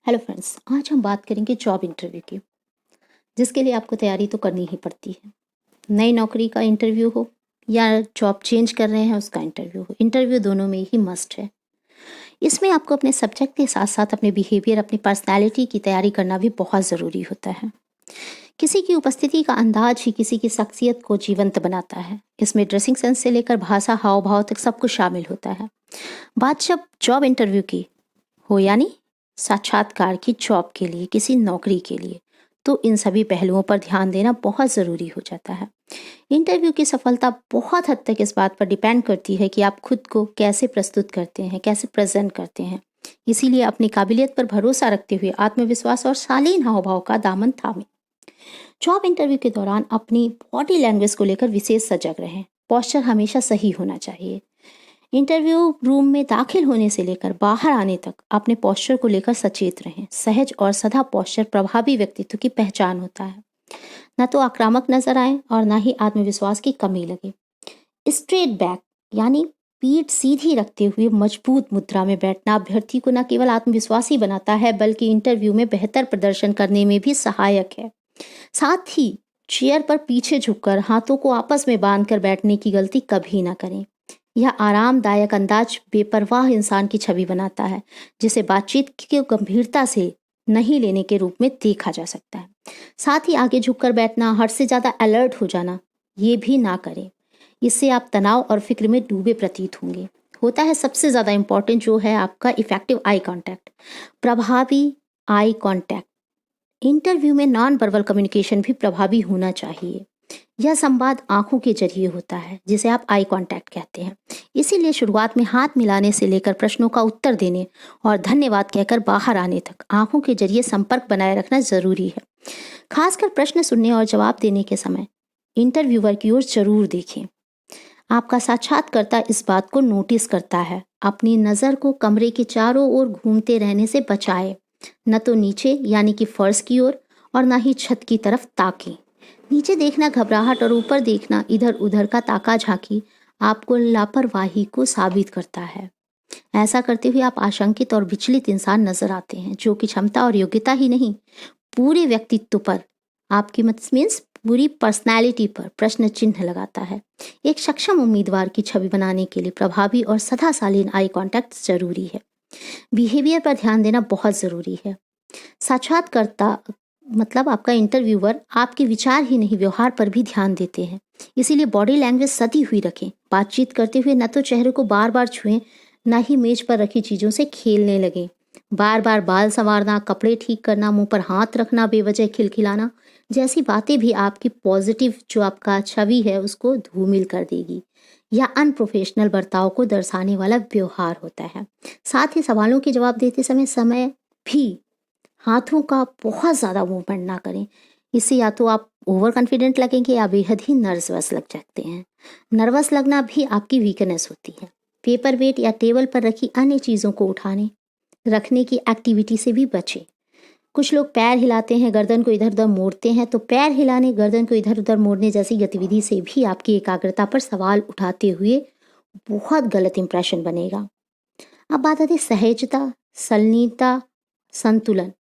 Hello friends, आज हम बात करेंगे जॉब इंटरव्यू की, जिसके लिए आपको तैयारी तो करनी ही पड़ती है। नई नौकरी का इंटरव्यू हो या जॉब चेंज कर रहे हैं उसका इंटरव्यू हो, इंटरव्यू दोनों में ही मस्ट है। इसमें आपको अपने सब्जेक्ट के साथ साथ अपने बिहेवियर, अपनी पर्सनैलिटी की तैयारी करना भी बहुत ज़रूरी होता है। किसी की उपस्थिति का अंदाज ही किसी की शख्सियत को जीवंत बनाता है। इसमें ड्रेसिंग सेंस से लेकर भाषा, हाव भाव तक सब कुछ शामिल होता है। बात जब जॉब इंटरव्यू की हो, यानी साक्षात्कार की जॉब के लिए, किसी नौकरी के लिए, तो इन सभी पहलुओं पर ध्यान देना बहुत ज़रूरी हो जाता है। इंटरव्यू की सफलता बहुत हद तक इस बात पर डिपेंड करती है कि आप खुद को कैसे प्रस्तुत करते हैं, कैसे प्रेजेंट करते हैं। इसीलिए अपनी काबिलियत पर भरोसा रखते हुए आत्मविश्वास और शालीन हाव भाव का दामन थामें। जॉब इंटरव्यू के दौरान अपनी बॉडी लैंग्वेज को लेकर विशेष सजग रहें। पोस्चर हमेशा सही होना चाहिए। इंटरव्यू रूम में दाखिल होने से लेकर बाहर आने तक अपने पोस्चर को लेकर सचेत रहें। सहज और सदा पोस्चर प्रभावी व्यक्तित्व की पहचान होता है। न तो आक्रामक नजर आए और न ही आत्मविश्वास की कमी लगे। स्ट्रेट बैक, यानी पीठ सीधी रखते हुए मजबूत मुद्रा में बैठना अभ्यर्थी को न केवल आत्मविश्वासी बनाता है, बल्कि इंटरव्यू में बेहतर प्रदर्शन करने में भी सहायक है। साथ ही चेयर पर पीछे झुककर हाथों को आपस में बांधकर बैठने की गलती कभी ना करें। यह आरामदायक अंदाज बेपरवाह इंसान की छवि बनाता है, जिसे बातचीत की गंभीरता से नहीं लेने के रूप में देखा जा सकता है। साथ ही आगे झुककर बैठना, हद से ज्यादा अलर्ट हो जाना, ये भी ना करें। इससे आप तनाव और फिक्र में डूबे प्रतीत होंगे। होता है सबसे ज्यादा इंपॉर्टेंट जो है आपका इफेक्टिव आई कांटेक्ट, प्रभावी आई कांटेक्ट। इंटरव्यू में नॉन वर्बल कम्युनिकेशन भी प्रभावी होना चाहिए। यह संवाद आंखों के जरिए होता है, जिसे आप आई कांटेक्ट कहते हैं। इसीलिए शुरुआत में हाथ मिलाने से लेकर प्रश्नों का उत्तर देने और धन्यवाद कहकर बाहर आने तक आंखों के जरिए संपर्क बनाए रखना जरूरी है। खासकर प्रश्न सुनने और जवाब देने के समय इंटरव्यूअर की ओर जरूर देखें। आपका साक्षात्कारकर्ता इस बात को नोटिस करता है। अपनी नज़र को कमरे के चारों ओर घूमते रहने से बचाए। न तो नीचे यानी कि फर्श की ओर और न ही छत की तरफ ताकें। नीचे देखना घबराहट और ऊपर देखना इधर उधर का ताका झांकी आपको लापरवाही को साबित करता है। ऐसा करते हुए आप आशंकित और विचलित इंसान नजर आते हैं, जो कि क्षमता और योग्यता ही नहीं, पूरे व्यक्तित्व पर, आपकी मीन्स पूरी पर्सनैलिटी पर प्रश्न चिन्ह लगाता है। एक सक्षम उम्मीदवार की छवि बनाने के लिए प्रभावी और सदा शालीन आई कांटेक्ट जरूरी है। बिहेवियर पर ध्यान देना बहुत जरूरी है। साक्षात्कारकर्ता मतलब आपका इंटरव्यूअर आपके विचार ही नहीं, व्यवहार पर भी ध्यान देते हैं। इसीलिए बॉडी लैंग्वेज सदी हुई रखें। बातचीत करते हुए न तो चेहरे को बार बार छुएं, न ही मेज पर रखी चीजों से खेलने लगें। बार बार बाल संवारना, कपड़े ठीक करना, मुंह पर हाथ रखना, बेवजह खिलखिलाना जैसी बातें भी आपकी पॉजिटिव जो आपका छवि है उसको धूमिल कर देगी। या अनप्रोफेशनल बर्ताव को दर्शाने वाला व्यवहार होता है। साथ ही सवालों के जवाब देते समय भी हाथों का बहुत ज़्यादा मूवमेंट ना करें। इससे या तो आप ओवर कॉन्फिडेंट लगेंगे या बेहद ही नर्वस लग जाते हैं। नर्वस लगना भी आपकी वीकनेस होती है। पेपर वेट या टेबल पर रखी अन्य चीज़ों को उठाने रखने की एक्टिविटी से भी बचें। कुछ लोग पैर हिलाते हैं, गर्दन को इधर उधर मोड़ते हैं, तो पैर हिलाने, गर्दन को इधर उधर मोड़ने जैसी गतिविधि से भी आपकी एकाग्रता पर सवाल उठाते हुए बहुत गलत इंप्रेशन बनेगा। अब बात आती है सहजता, सलनीयता, संतुलन।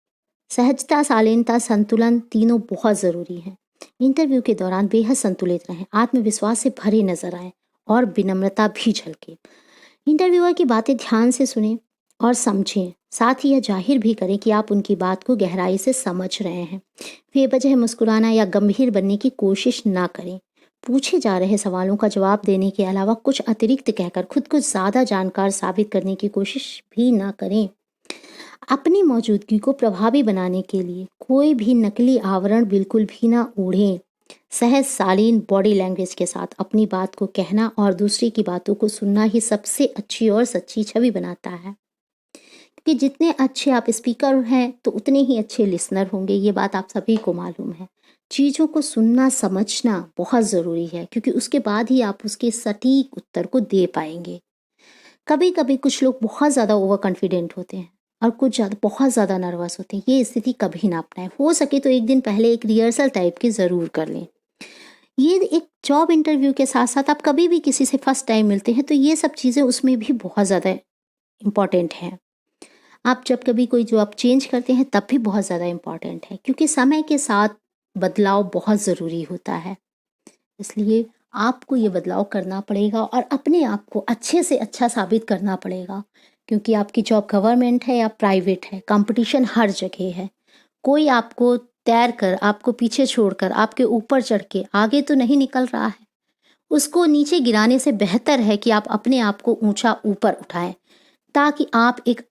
सहजता, शालीनता, संतुलन तीनों बहुत जरूरी हैं। इंटरव्यू के दौरान बेहद संतुलित रहें, आत्मविश्वास से भरे नजर आए और विनम्रता भी झलके। इंटरव्यूअर की बातें ध्यान से सुनें और समझें। साथ ही यह जाहिर भी करें कि आप उनकी बात को गहराई से समझ रहे हैं। बेवजह मुस्कुराना या गंभीर बनने की कोशिश ना करें। पूछे जा रहे सवालों का जवाब देने के अलावा कुछ अतिरिक्त कहकर खुद को ज्यादा जानकार साबित करने की कोशिश भी ना करें। अपनी मौजूदगी को प्रभावी बनाने के लिए कोई भी नकली आवरण बिल्कुल भी ना ओढ़ें। सहज शालीन बॉडी लैंग्वेज के साथ अपनी बात को कहना और दूसरे की बातों को सुनना ही सबसे अच्छी और सच्ची छवि बनाता है। कि जितने अच्छे आप स्पीकर हैं तो उतने ही अच्छे लिसनर होंगे, ये बात आप सभी को मालूम है। चीज़ों को सुनना समझना बहुत ज़रूरी है, क्योंकि उसके बाद ही आप उसके सटीक उत्तर को दे पाएंगे। कभी कभी कुछ लोग बहुत ज़्यादा ओवर कॉन्फिडेंट होते हैं और कुछ ज़्यादा बहुत ज़्यादा नर्वस होते हैं। ये स्थिति कभी ना अपनाएं। हो सके तो एक दिन पहले एक रिहर्सल टाइप की ज़रूर कर लें। ये एक जॉब इंटरव्यू के साथ साथ आप कभी भी किसी से फर्स्ट टाइम मिलते हैं तो ये सब चीज़ें उसमें भी बहुत ज़्यादा इम्पॉर्टेंट हैं। आप जब कभी कोई जॉब चेंज करते हैं तब भी बहुत ज़्यादा इम्पॉर्टेंट है, क्योंकि समय के साथ बदलाव बहुत ज़रूरी होता है। इसलिए आपको ये बदलाव करना पड़ेगा और अपने आप को अच्छे से अच्छा साबित करना पड़ेगा, क्योंकि आपकी जॉब गवर्नमेंट है या प्राइवेट है, कंपटीशन हर जगह है। कोई आपको तैर कर, आपको पीछे छोड़कर, आपके ऊपर चढ़ के आगे तो नहीं निकल रहा है। उसको नीचे गिराने से बेहतर है कि आप अपने आप को ऊंचा ऊपर उठाएं, ताकि आप एक